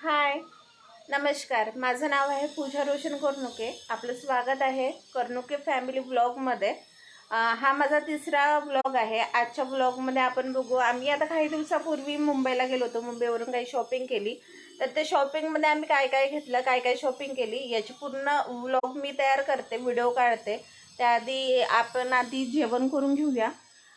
हाय, नमस्कार. माझं नाव आहे पूजा रोशन कर्णुके. आपलं स्वागत आहे कर्णुके फॅमिली ब्लॉगमध्ये. हा माझा तिसरा ब्लॉग आहे. आजच्या ब्लॉगमध्ये आपण बघू, आम्ही आता काही दिवसापूर्वी मुंबईला गेलो होतो. मुंबईवरून काही शॉपिंग केली. तर ते शॉपिंगमध्ये आम्ही काय काय घेतलं, काय काय शॉपिंग केली याची पूर्ण व्लॉग मी तयार करते, व्हिडिओ काढते. त्याआधी आपण जेवण करून घेऊया.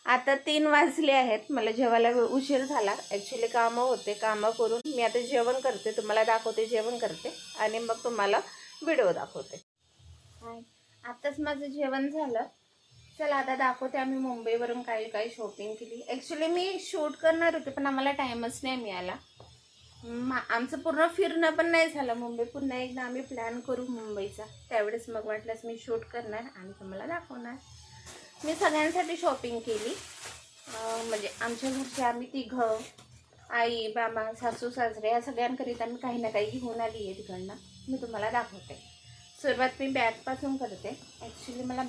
आता 3 वाजले आहेत. मला जेवायला उशीर झाला. ॲक्च्युली कामं होते. कामं करून मी आता जेवण करते, तुम्हाला दाखवते, जेवण करते आणि मग तुम्हाला व्हिडिओ दाखवते. आताच माझं जेवण झालं. चला आता दाखवते आम्ही मुंबईवरून काही काही शॉपिंग केली. ॲक्च्युली मी शूट करणार होते पण आम्हाला टाईमच नाही मिळाला. आमचं पूर्ण फिरणं पण नाही झालं मुंबई. पुन्हा एकदा आम्ही प्लॅन करू मुंबईचा. त्यावेळेस मग वाटल्यास मी शूट करणार आणि तुम्हाला दाखवणार. मी सगळ्यांसाठी शॉपिंग केली. म्हणजे आमच्या घरचे आम्ही तिघं, आई बाबा सासू सासरे या सगळ्यांकरिता मी काही ना काही घेऊन आली आहे तिकडनं. मी तुम्हाला दाखवते. सुरुवात मी बॅगपासून करते. ॲक्च्युली मला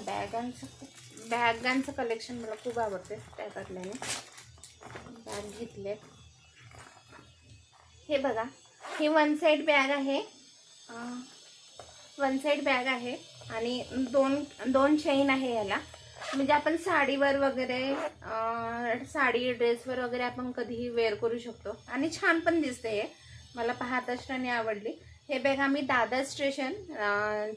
बॅगांचं कलेक्शन मला खूप आवडते. त्याच्यातल्याने बॅग घेतले. हे बघा, ही वन साईड बॅग आहे आणि दोन चेन आहे याला. म्हणजे आपण साडीवर वगैरे साडी ड्रेसवर वगैरे आपण कधीही वेअर करू शकतो आणि छान पण दिसते. हे मला पाहत असताना आवडली. हे बॅग आम्ही दादर स्टेशन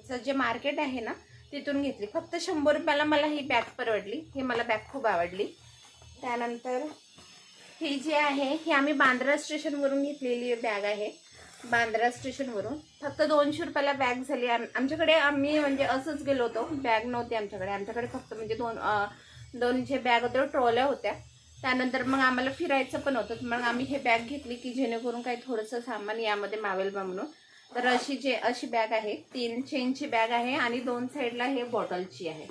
चं जे मार्केट आहे ना तिथून घेतली. फक्त 100 रुपयाला मला ही बॅग परवडली. ही मला बॅग खूप आवडली. त्यानंतर ही जी आहे ही आम्ही बांद्रा स्टेशनवरून घेतलेली बॅग आहे. बांद्रा स्टेशनवरून फक्त 200 रुपयाला बॅग झाली. आमच्याकडे आम्ही म्हणजे असंच गेलो होतो. बॅग नव्हती आमच्याकडे फक्त म्हणजे दोन जे बॅग होते ट्रॉल्या होत्या. त्यानंतर मग आम्हाला फिरायचं पण होतं. मग आम्ही हे बॅग घेतली की जेणेकरून काही थोडंसं सामान यामध्ये मावेल बा म्हणून. तर अशी बॅग आहे. 3 चेनची बॅग आहे आणि 2 साईडला हे बॉटलची आहे.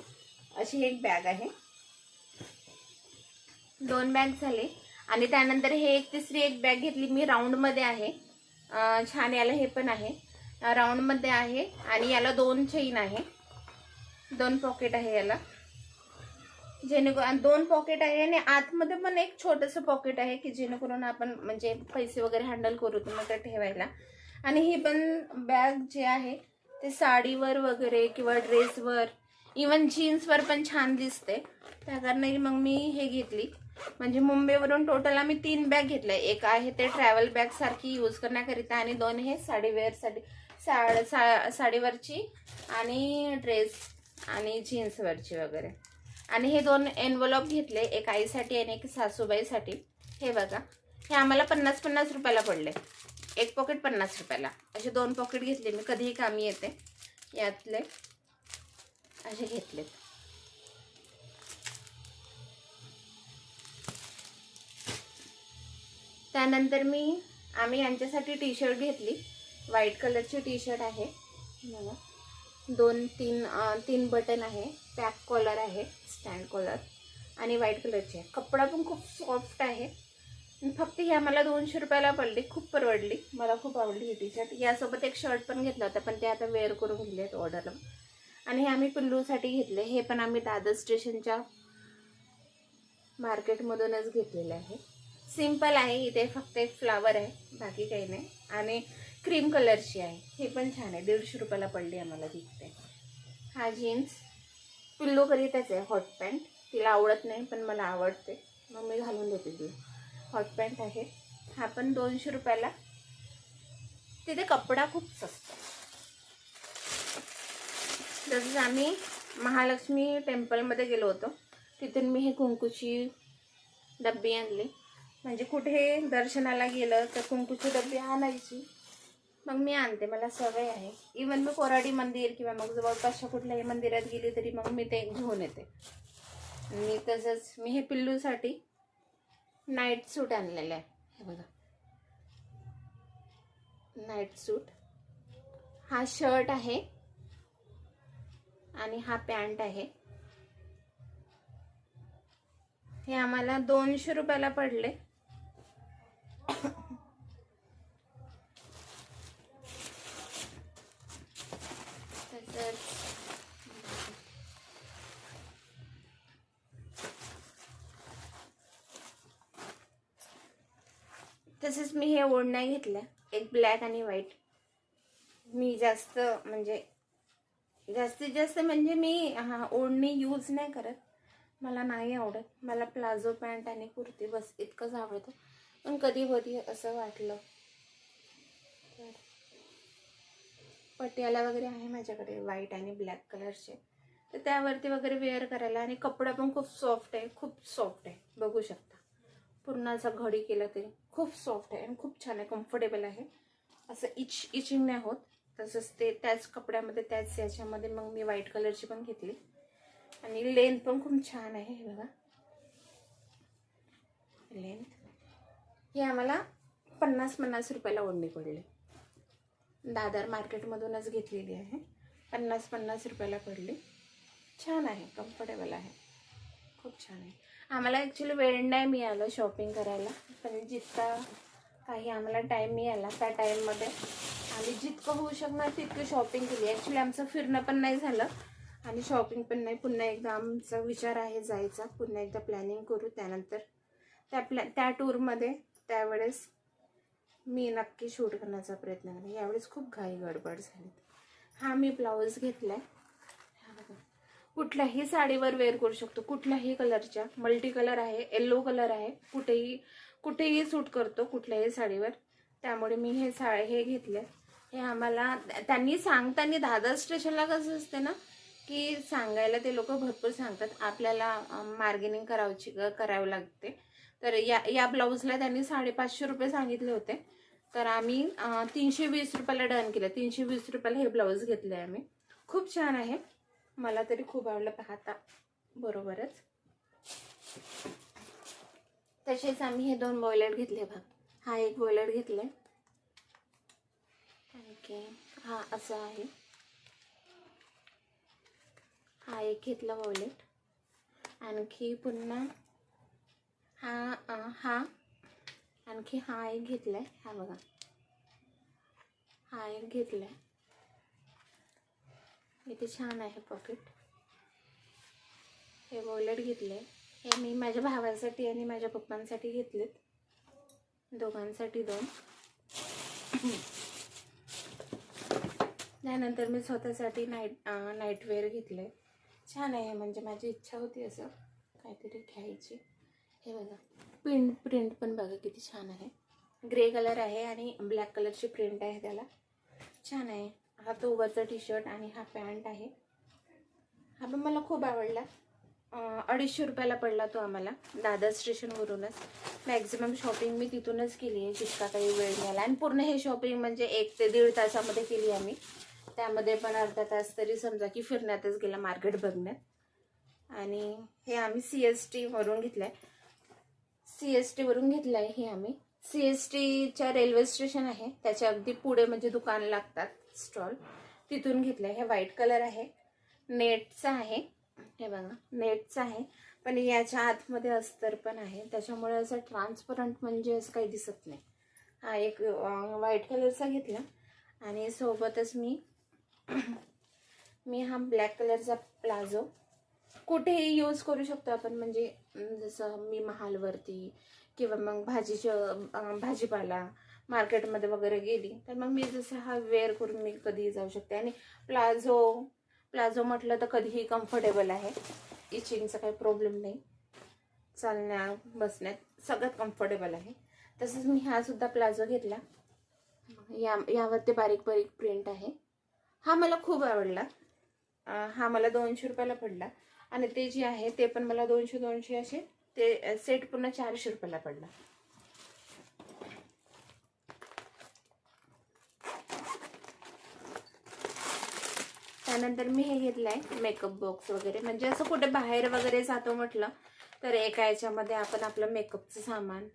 अशी एक बॅग आहे. 2 बॅग झाले. आणि त्यानंतर हे तिसरी एक बॅग घेतली मी. राऊंडमध्ये आहे. छान. याला हे पण आहे, राऊंडमध्ये आहे आणि याला 2 चेन आहे. 2 पॉकेट आहे याला. जेणेकरून 2 पॉकेट आहे आणि आतमध्ये पण एक छोटंसं पॉकेट आहे की जेणेकरून आपण म्हणजे पैसे वगैरे हँडल करू तुम्हाला ठेवायला. आणि ही पण बॅग जे आहे ते साडीवर वगैरे किंवा ड्रेसवर इवन जीन्सवर पण छान दिसते. त्या कारणाने मग मी हे घेतली. म्हणजे मुंबईवरून टोटल आम्ही 3 बॅग घेतल्या. एक आहे ते ट्रॅव्हल बॅग सारखी यूज करण्याकरिता आणि 2 हे साडीवेअरसाठी साडीवरची आणि ड्रेस आणि जीन्सवरची वगैरे. आणि हे 2 एनवलॉप घेतले, एक आईसाठी आणि एक सासूबाईसाठी. हे बघा, हे आम्हाला 50-50 रुपयाला पडले. एक पॉकेट 50 रुपयाला. असे 2 पॉकेट घेतले मी, कधीही कामी येते. यातले असे घेतले. त्यानंतर आम्ही यांच्यासाठी टी शर्ट घेतली. व्हाईट कलरची टी शर्ट आहे. बघा, 2-3 बटन आहे. पॅक कॉलर आहे, स्टँड कॉलर आणि व्हाईट कलरची आहे. कपडा पण खूप सॉफ्ट आहे. फक्त ही आम्हाला 200 रुपयाला पडली. खूप परवडली. मला खूप आवडली ही टी शर्ट. यासोबत एक शर्ट पण घेतला होता पण ते आता वेअर करून घेतलेत ऑर्डरला. आणि हे आम्ही पिल्लूसाठी घेतले. हे पण आम्ही दादर स्टेशनच्या मार्केटमधूनच घेतलेलं आहे. सिंपल आहे. इथे फक्त एक फ्लावर आहे, बाकी काही नाही. आणि क्रीम कलरची आहे. हे पण छान आहे. 150 रुपयाला पडली आम्हाला तिथे. हा जीन्स पिल्लू करीताच आहे. हॉट पॅन्ट तिला आवडत नाही पण मला आवडते, मग मी घालून देते तिला. हॉट पॅन्ट आहे. हा पण 200 रुपयाला. तिथे कपडा खूप स्वस्त. तसंच आम्ही महालक्ष्मी टेम्पलमध्ये गेलो होतो. तिथून मी हे कुंकूची डब्बी आणली. म्हणजे कुठे दर्शनाला गेलं तर कुंकूची डब्बी आणायची. मग मी आणते, मला सवय आहे. इवन मी कोराडी मंदिर किंवा मग जवळपासच्या कुठल्याही मंदिरात गेली तरी मग मी ते घेऊन येते. आणि तसंच मी हे पिल्लूसाठी नाईट सूट आणलेलं आहे. हे बघा, नाईट सूट. हा शर्ट आहे आणि हा पॅन्ट आहे. हे आम्हाला 200 रुपयाला पडले. तसेच मी हे ओढण्या घेतल्या. एक ब्लॅक आणि व्हाईट. मी जास्तीत जास्त म्हणजे मी ओढणी यूज नाही करत, मला नाही आवडत. मला प्लाझो पॅन्ट आणि कुर्ती बस इतकंच आवडतं. पण कधी कधी असं वाटलं तर पटियाला वगैरे आहे माझ्याकडे व्हाईट आणि ब्लॅक कलरचे, तर त्यावरती वगैरे वेअर करायला. आणि कपडा पण खूप सॉफ्ट आहे, खूप सॉफ्ट आहे, बघू शकता. पूर्ण असा घडी केला तरी खूप सॉफ्ट आहे आणि खूप छान आहे, कम्फर्टेबल आहे. असं इचिंग नाही होत. तसंच ते त्याच कपड्यामध्ये त्याच याच्यामध्ये मग मी व्हाईट कलरची पण घेतली. आणि लेंथ पण खूप छान आहे. हे बघा लेंथ. हे आम्हाला 50 रुपयाला ओढणी पडली. दादर मार्केटमधूनच घेतलेली आहे. 50 रुपयाला पडली. छान आहे, कम्फर्टेबल आहे, खूप छान आहे. आम्हाला ॲक्च्युली वेळ नाही मिळालं शॉपिंग करायला, पण जितका काही आम्हाला टाईम मिळाला त्या टाईममध्ये आम्ही जितकं होऊ शकणार तितकं शॉपिंग केली. ॲक्च्युली आमचं फिरणं पण नाही झालं आणि शॉपिंग पण नाही. पुन्हा एकदा आमचा विचार आहे जायचा, पुन्हा एकदा प्लॅनिंग करू. त्यानंतर त्या टूरमध्ये त्यावेळेस मी नक्की शूट करण्याचा प्रयत्न करेन. यावेळेस खूप घाई गडबड झाली. हा मी ब्लाऊज घेतला आहे. कुठल्याही साडीवर वेअर करू शकतो, कुठल्याही कलरच्या. मल्टी कलर आहे, येल्लो कलर आहे, कुठेही सूट करतो कुठल्याही साडीवर. त्यामुळे मी हे घेतले. हे आम्हाला त्यांनी सांगताना दादर स्टेशनला कसं असते ना, की सांगायला ते लोक भरपूर सांगतात, आपल्याला मार्गेनिंग करावं लागते. तर या ब्लाऊजला त्यांनी 550 रुपये सांगितले होते, तर आम्ही 320 रुपयाला डन केलं. 320 रुपयाला हे ब्लाऊज घेतले आम्ही. खूप छान आहे, मला तरी खूप आवडलं. पाहता बरोबरच तसेच आम्ही हे 2 वॉयलेट घेतले बघ. हा एक वॉयलेट घेतलाय, आणखी हा असा आहे. हा एक घेतला वॉयलेट. आणखी पुन्हा आणखी हा एक घेतलाय. हा बघा, हा एक घेतलाय. इथे छान आहे पॉकेट. हे वॉलेट घेतले. हे मी माझ्या भावासाठी आणि माझ्या पप्पांसाठी घेतलेत, दोघांसाठी 2. त्यानंतर मी स्वतःसाठी नाईटवेअर घेतले. छान आहे, म्हणजे माझी इच्छा होती असं काहीतरी घ्यायची. हे बघा प्रिंट पण बघा किती छान आहे. ग्रे कलर आहे आणि ब्लॅक कलरची प्रिंट आहे त्याला, छान आहे. हा तो वरचा टी शर्ट आणि हा पॅन्ट आहे. हा पण मला खूप आवडला. 250 रुपयाला पडला तो आम्हाला दादर स्टेशनवरूनच. मॅक्झिमम शॉपिंग मी तिथूनच केली आहे, जितका काही वेळ मिळाला. आणि पूर्ण हे शॉपिंग म्हणजे 1 ते 1.5 तासामध्ये केली आम्ही. त्यामध्ये पण अर्धा तास तरी समजा की फिरण्यातच गेला, मार्केट बघण्यात. आणि हे आम्ही CST वरून घेतलं आहे. CST वरून घेतलं आहे हे आम्ही. CSTच्या रेल्वे स्टेशन आहे, त्याच्या अगदी पुढे म्हणजे दुकान लागतात, स्टॉल, तिथून घेतलं आहे. हे व्हाईट कलर आहे, नेटचा आहे. हे बघा नेटचा आहे, पण याच्या आतमध्ये अस्तर पण आहे, त्याच्यामुळे असं ट्रान्सपरंट म्हणजे असं काही दिसत नाही. हा एक व्हाईट कलरचा घेतला. आणि सोबतच मी हा ब्लॅक कलरचा प्लाझो कुठेही यूज करू शकतो आपण. म्हणजे जसं मी महालवरती किंवा मग भाजीपाला मार्केटमध्ये वगैरे गेली तर मग मी जसं हा वेअर करून मी कधीही जाऊ शकते. आणि प्लाझो म्हटलं तर कधीही कम्फर्टेबल आहे, इचिंगचा काही प्रॉब्लेम नाही, चालण्यात बसण्यात सगळ्यात कम्फर्टेबल आहे. तसंच मी हा सुद्धा प्लाझो घेतला. यावरती बारीक बारीक प्रिंट आहे. हा मला खूप आवडला. हा मला 200 रुपयाला पडला. आणि ते जे आहे ते पण मला 200 असे ते सेट पूर्ण 400 रुपयाला पडला. त्यानंतर मी हे घेतलंय मेकअप बॉक्स वगैरे, म्हणजे असं कुठे बाहेर वगैरे जातो म्हटलं तर एका याच्यामध्ये आपण आपलं मेकअपचं सामान.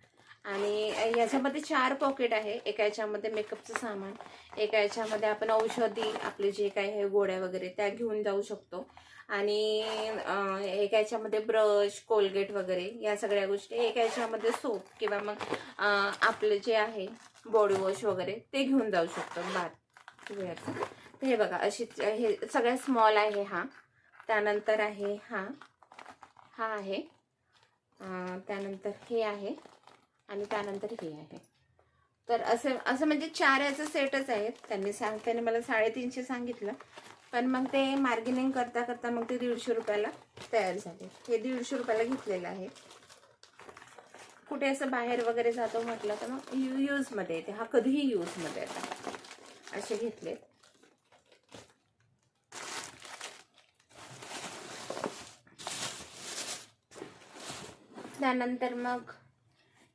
आणि याच्यामध्ये 4 पॉकेट आहे. एका याच्यामध्ये मेकअपचं सामान, एका याच्यामध्ये आपण औषधी आपले जे काही आहे गोळ्या वगैरे त्या घेऊन जाऊ शकतो. आणि एका याच्यामध्ये ब्रश, कोलगेट वगैरे या सगळ्या गोष्टी. एका याच्यामध्ये सोप किंवा मग आपलं जे आहे बॉडी वॉश वगैरे ते घेऊन जाऊ शकतो बाथ वेअरचं. हे बघा अशी हे सगळ्यात स्मॉल आहे हा. त्यानंतर आहे हा आहे, त्यानंतर हे आहे आणि त्यानंतर हे आहे. तर असं असं म्हणजे 4 याचं सेटच आहे. त्यांनी मला 350 सांगितलं, पण मग ते मार्गेनिंग करता करता मग ते 150 रुपयाला तयार झाले. हे 150 रुपयाला घेतलेलं आहे. कुठे असं बाहेर वगैरे जातो म्हटलं तर मग यूजमध्ये येते. हा कधीही यूजमध्ये येतात असे घेतलेत. त्यानंतर मग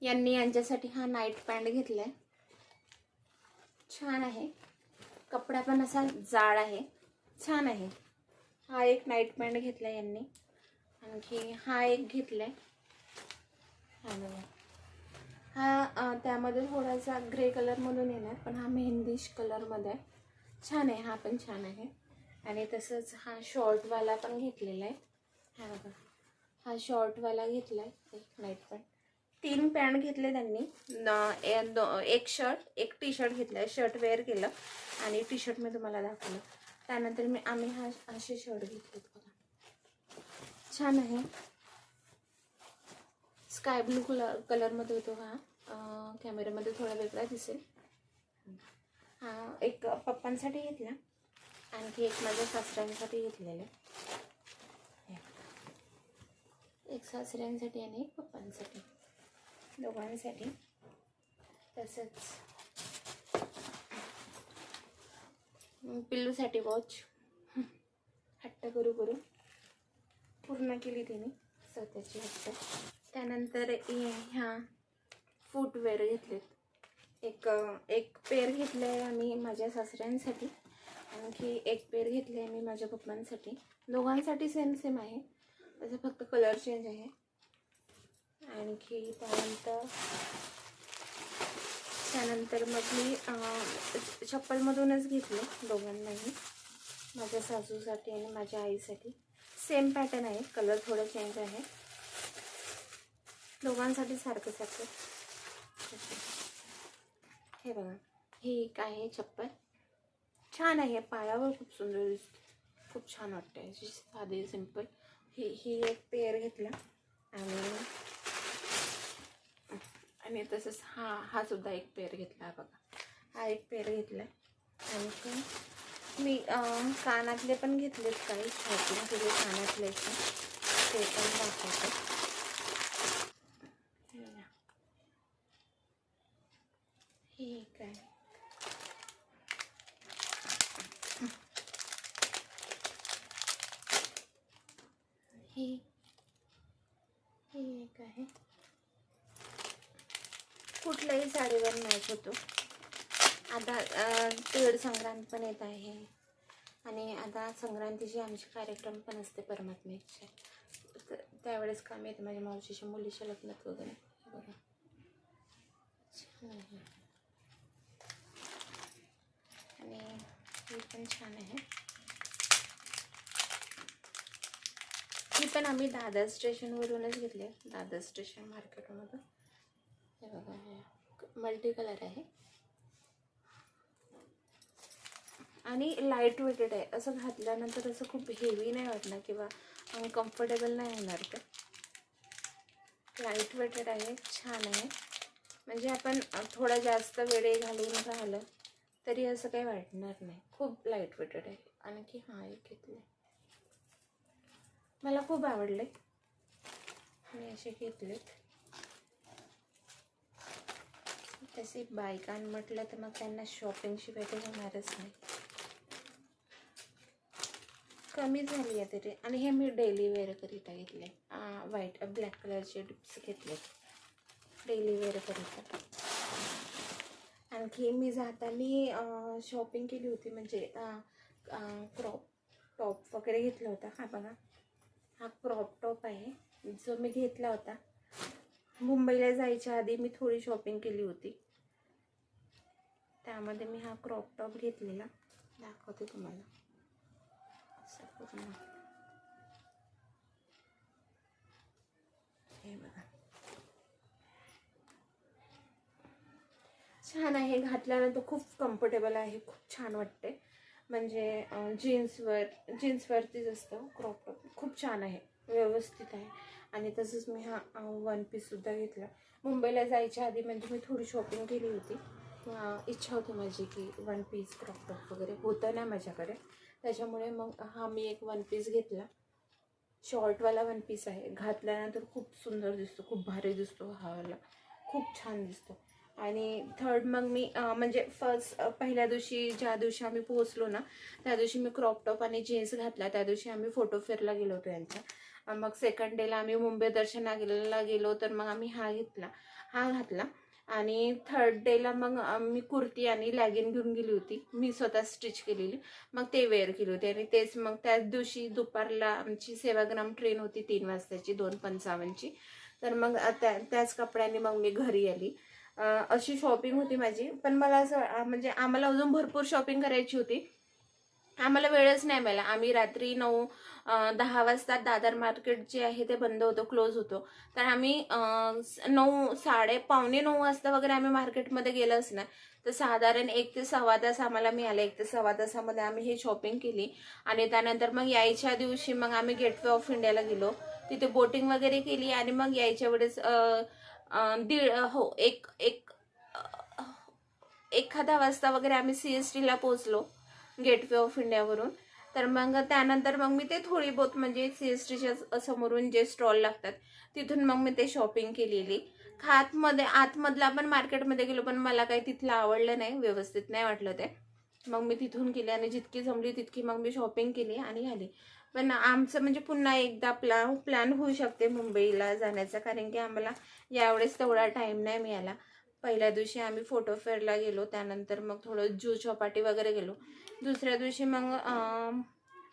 यांच्यासाठी हा नाईट पॅन्ट घेतलाय. छान आहे, कपडा पण असा जाड आहे, छान आहे. हा एक नाईट पॅन्ट घेतला यांनी. आणखी हा एक घेतलाय. हा त्यामध्ये थोडासा ग्रे कलर म्हणून येणार, पण हा मेहंदीश कलरमध्ये आहे. छान आहे, हा पण छान आहे. आणि तसंच हा शॉर्टवाला पण घेतलेला आहे. हा बघा, हा शॉर्टवाला घेतला आहे एक नाईट पॅन्ट. 3 पॅन्ट घेतले त्यांनी. एक शर्ट, एक टी शर्ट घेतलं. शर्ट वेअर केलं आणि टी शर्ट मी तुम्हाला दाखवलं. त्यानंतर आम्ही असे शर्ट घेतले बघा, छान आहे. स्काय ब्लू कलरमध्ये होतो हा. कॅमेऱ्यामध्ये थोडा वेगळा दिसेल. हा एक पप्पांसाठी घेतला, आणखी एक माझ्या सासऱ्यांसाठी घेतलेला. एक सासऱ्यांसाठी आणि एक पप्पांसाठी, दोघांसाठी. तसंच पिल्लूसाठी वॉच हट्ट करू पूर्ण केली तिने स्वतःची हट्ट. त्यानंतर ह्या फूटवेअर घेतलेत. एक पेअर घेतलं आहे आम्ही माझ्या सासऱ्यांसाठी, आणखी एक पेअर घेतले आहे मी माझ्या पप्पांसाठी. दोघांसाठी सेम आहे, त्याचा फक्त कलर चेंज आहे. आणखी त्यानंतर मग मी चप्पलमधूनच घेतले दोघांनाही, माझ्या सासूसाठी आणि माझ्या आईसाठी. सेम पॅटर्न आहे, कलर थोडं चेंज आहे. दोघांसाठी सारखं. हे बघा, ही एक आहे चप्पल, छान आहे. पायावर खूप सुंदर दिसते, खूप छान वाटते. अशी साधी सिंपल. ही एक पेअर घेतला. आणि तसंच हा सुद्धा एक पेअर घेतला बघा. हा एक पेअर घेतला. आणि मी कानातले पण घेतलेत काही शॉपिंग केले कानातले, ते पण दाखवते. हे काय, हे एक आहे, कुठल्याही साडीवर मॅच होतो. आता तीळ संक्रांत पण येत आहे, आणि आता संक्रांतीचे आमचे कार्यक्रम पण असते परमात्म्याचे, तर त्यावेळेस काम येते माझ्या मावशीच्या मुलीच्या लग्नात वगैरे. बघा, छान आहे. आणि हे पण छान आहे. ही पण आम्ही दादर स्टेशनवरूनच घेतले, दादर स्टेशन मार्केटमधून. हे बघा, हे मल्टी कलर आहे आणि लाईट वेटेड आहे. असं घातल्यानंतर असं खूप हेवी नाही वाटणार किंवा अनकम्फर्टेबल नाही होणार. ते लाईट वेटेड आहे, छान आहे. म्हणजे आपण थोडा जास्त वेळ घालून राहिलं तरी असं काही वाटणार नाही. खूप लाईट वेटेड आहे. आणखी हा एक घेतले, मला खूप आवडले, मी असे घेतलेत. तसे बायकां म्हटलं तर मग त्यांना शॉपिंगशिवाय ते होणारच नाही. कमी झाली आहे तरी. आणि हे मी डेली वेअर करिता घेतले, ब्लॅक कलरचे डिप्स घेतले डेली वेअर करिता. आणखी मी जाताना शॉपिंग केली होती, म्हणजे क्रॉप टॉप वगैरे घेतला होता. हा बघा, हा क्रॉप टॉप आहे जो मी घेतला होता. मुंबईला जायच्या आधी मी थोडी शॉपिंग केली होती, त्यामध्ये मी हा क्रॉप टॉप घेतलेला, दाखवते तुम्हाला. असं पूर्ण हे बघा, छान आहे. घातल्यानंतर खूप कम्फर्टेबल आहे, खूप छान वाटते. म्हणजे जीन्सवरतीच असतं क्रॉप टॉप, खूप छान आहे. व्यवस्थित आहे. आणि तसंच मी हा वन पीससुद्धा घेतला. मुंबईला जायच्या आधी म्हणजे मी थोडी शॉपिंग केली होती. इच्छा होती माझी की वन पीस क्रॉप टॉप वगैरे होतं नाही माझ्याकडे, त्याच्यामुळे मग हा मी एक वन पीस घेतला. शॉर्टवाला वन पीस आहे. घातल्यानंतर खूप सुंदर दिसतो, खूप भारी दिसतो हा वाला, खूप छान दिसतो. आणि थर्ड मग मी म्हणजे पहिल्या दिवशी ज्या दिवशी आम्ही पोहोचलो ना, त्या दिवशी मी क्रॉप टॉप आणि जीन्स घातला. त्या दिवशी आम्ही फोटो फेअरला गेलो होतो यांच्या. मग सेकंड डेला आम्ही मुंबई दर्शनाला गेलो, तर मग आम्ही हा घातला. आणि थर्ड डेला मग मी कुर्ती आणि लॅगिन घेऊन गेली होती, मी स्वतः स्टिच केलेली. मग ते वेअर केली होती. आणि तेच मग त्याच दिवशी दुपारला आमची सेवाग्राम ट्रेन होती 3 वाजताची, 2:55ची. तर मग त्याच कपड्यांनी मग मी घरी आली. अशी शॉपिंग होती माझी. पण मला असं म्हणजे आम्हाला अजून भरपूर शॉपिंग करायची होती. आम्हाला वेळच नाही मिळाला. आम्ही रात्री 9-10 वाजता दादर मार्केट जे आहे ते बंद होतं, क्लोज होतं. तर आम्ही 9 पावणे 9 वाजता वगैरे आम्ही मार्केटमध्ये गेलोच ना. तर साधारण 1 ते सव्वा तास आम्हाला मिळाले. 1 ते सव्वा तासामध्ये आम्ही हे शॉपिंग केली. आणि त्यानंतर मग यायच्या दिवशी मग आम्ही गेटवे ऑफ इंडियाला गेलो, तिथे बोटिंग वगैरे केली. आणि मग यायच्या वेळेस एखादा वाजता वगैरे आम्ही CSTला पोहोचलो गेटवे ऑफ इंडियावरून. तर मग त्यानंतर मग मी ते थोडी बहुत म्हणजे CSTच्या समोरून जे स्टॉल लागतात तिथून मग मी ते शॉपिंग केलेली. आतमधला पण मार्केटमध्ये गेलो, पण मला काही तिथलं आवडलं नाही, व्यवस्थित नाही वाटलं ते. मग मी तिथून केली आणि जितकी जमली तितकी मग मी शॉपिंग केली आणि आली. पण आमचं म्हणजे पुन्हा एकदा प्लॅन होऊ शकते मुंबईला जाण्याचा, कारण की आम्हाला यावेळेस तेवढा टाईम नाही मिळाला. पहिल्या दिवशी आम्ही फोटो फेअरला गेलो, त्यानंतर मग थोडं जू चौपाटी वगैरे गेलो. दुसऱ्या दिवशी मग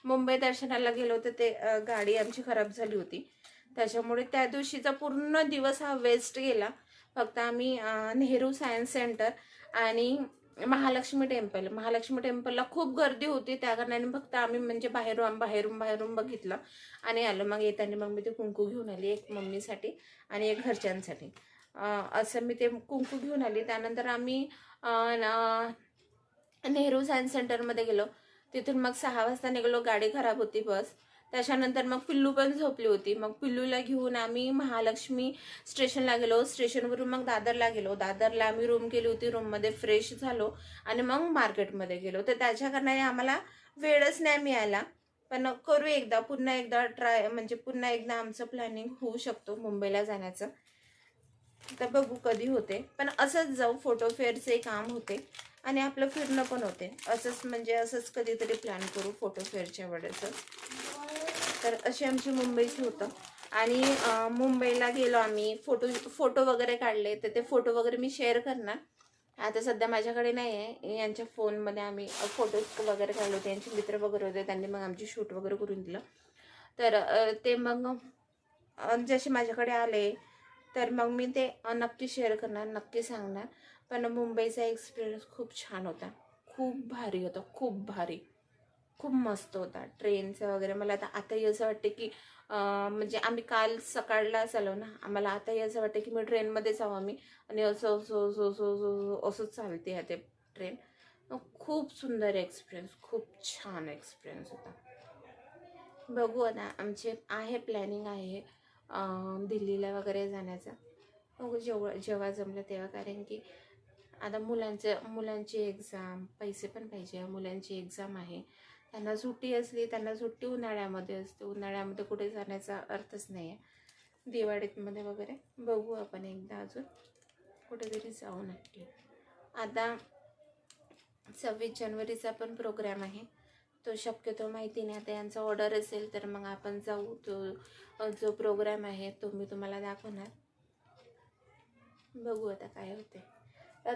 मुंबई दर्शनाला गेलो, तर ते गाडी आमची खराब झाली होती, त्याच्यामुळे त्या दिवशीचा पूर्ण दिवस हा वेस्ट गेला. फक्त आम्ही नेहरू सायन्स सेंटर आणि महालक्ष्मी टेम्पलला खूप गर्दी होती, त्या कारणाने फक्त आम्ही म्हणजे बाहेरून बघितलं आणि आलो. मग येताना मग मी ते कुंकू घेऊन आली, एक मम्मीसाठी आणि एक घरच्यांसाठी. असं मी ते कुंकू घेऊन आली. त्यानंतर आम्ही नेहरू सायन्स सेंटरमध्ये गेलो. तिथून मग 6 वाजता निघालो, गाडी खराब होती बस. त्याच्यानंतर मग पिल्लू पण झोपली होती. मग पिल्लूला घेऊन आम्ही महालक्ष्मी स्टेशनला गेलो. स्टेशनवरून मग दादरला गेलो. दादरला आम्ही रूम केली होती, रूममध्ये फ्रेश झालो आणि मग मार्केटमध्ये गेलो. तर त्याच्या कारणाने आम्हाला वेळच नाही मिळाला. पण करू एकदा, पुन्हा एकदा आमचं प्लॅनिंग होऊ शकतो मुंबईला जाण्याचं. तर बघू कधी होते. पण असंच जाऊ, फोटो फेअरचे काम होते आणि आपलं फिरणं पण होते. असंच कधीतरी प्लॅन करू फोटो फेअरच्या वेळेस. तर अशी आमची मुंबईची होतं. आणि मुंबईला गेलो आम्ही, फोटो वगैरे काढले. तर ते फोटो वगैरे मी शेअर करणार. आता सध्या माझ्याकडे नाही आहे. यांच्या फोनमध्ये आम्ही फोटोज वगैरे काढले होते. यांचे मित्र वगैरे होते, त्यांनी मग आमची शूट वगैरे करून दिलं. तर ते मग जसे माझ्याकडे आले तर मग मी ते नक्की शेअर करणार, नक्की सांगणार. पण मुंबईचा एक्सपिरियन्स खूप छान होता, खूप भारी होता, खूप मस्त होता. ट्रेनचं वगैरे मला आताही असं वाटते की म्हणजे आम्ही काल सकाळला चालव ना, आम्हाला आताही असं वाटतं की मी ट्रेनमध्येच आहो आम्ही. आणि असं चालते आहे ते ट्रेन. खूप सुंदर एक्सपिरियन्स, खूप छान एक्सपिरियन्स होता. बघू आता, आमचे प्लॅनिंग आहे दिल्लीला वगैरे जाण्याचा. बघू जेव्हा जमलं तेव्हा, कारण की आता मुलांची एक्झाम, पैसे पण पाहिजे. मुलांची एक्झाम आहे, त्यांना सुट्टी असली, त्यांना सुट्टी उन्हाळ्यामध्ये असते. उन्हाळ्यामध्ये कुठे जाण्याचा अर्थच नाही आहे. दिवाळीमध्ये वगैरे बघू आपण एकदा अजून कुठेतरी जाऊ नक्की. आता 26 जानेवारीचा पण प्रोग्राम आहे, तो शक्यतो माहिती नाही. आता यांचा ऑर्डर असेल तर मग आपण जाऊ. तो जो प्रोग्राम आहे तो मी तुम्हाला दाखवणार. बघू आता काय होते.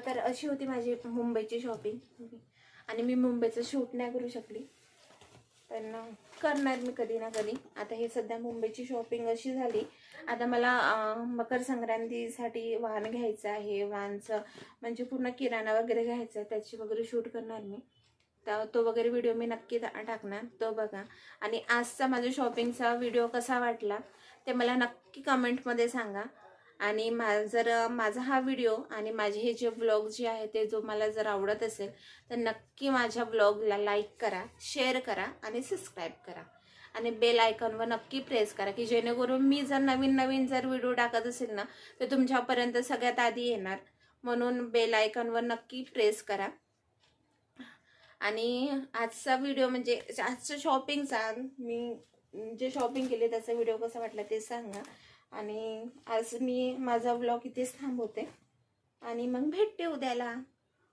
तर अशी होती माझी मुंबईची शॉपिंग. आणि मी मुंबईचं शूट नाही करू शकली, पण करणार मी कधी ना कधी. आता हे सध्या मुंबईची शॉपिंग अशी झाली. आता मला मकर संक्रांतीसाठी वाण घ्यायचं आहे. वाणचं म्हणजे पूर्ण किराणा वगैरे घ्यायचा आहे, त्याची वगैरे शूट करणार मी. तो वगैरे व्हिडिओ मी नक्की टाकणार, तो बघा. आणि आजचा माझ्या शॉपिंगचा व्हिडिओ कसा वाटला ते मला नक्की कमेंटमध्ये सांगा. आणि माझा हा व्हिडिओ आणि माझे हे जे व्लॉग जे आहे ते मला जर आवडत असेल तर नक्की माझ्या व्लॉगला लाईक करा, शेअर करा आणि सबस्क्राईब करा. आणि बेल आयकॉनवर नक्की प्रेस करा, की जेणेकरून मी जर नवीन जर व्हिडिओ टाकत असेल ना तर तुमच्यापर्यंत सगळ्यात आधी येणार. म्हणून बेल आयकॉनवर नक्की प्रेस करा. आणि आजचा व्हिडिओ म्हणजे आजचं शॉपिंगचा, मी जे शॉपिंग केले त्याचा व्हिडिओ कसा वाटला ते सांगा. आणि आज मी माझा व्लॉग इथेच थांबवते आणि मग भेटते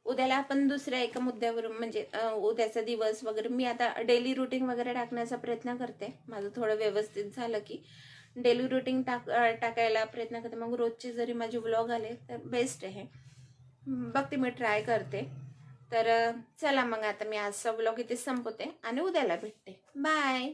उद्याला आपण दुसऱ्या एका मुद्द्यावर, म्हणजे उद्याचा दिवस वगैरे मी आता डेली रुटीन वगैरे टाकण्याचा प्रयत्न करते. माझं थोडं व्यवस्थित झालं की डेली रुटीन टाकायला प्रयत्न करते. मग रोजचे जरी माझे व्लॉग आले तर बेस्ट आहे, बघते मी, ट्राय करते. तर चला मग आता मी आजचा व्लॉग इथे संपवते आणि उद्याला भेटते. बाय.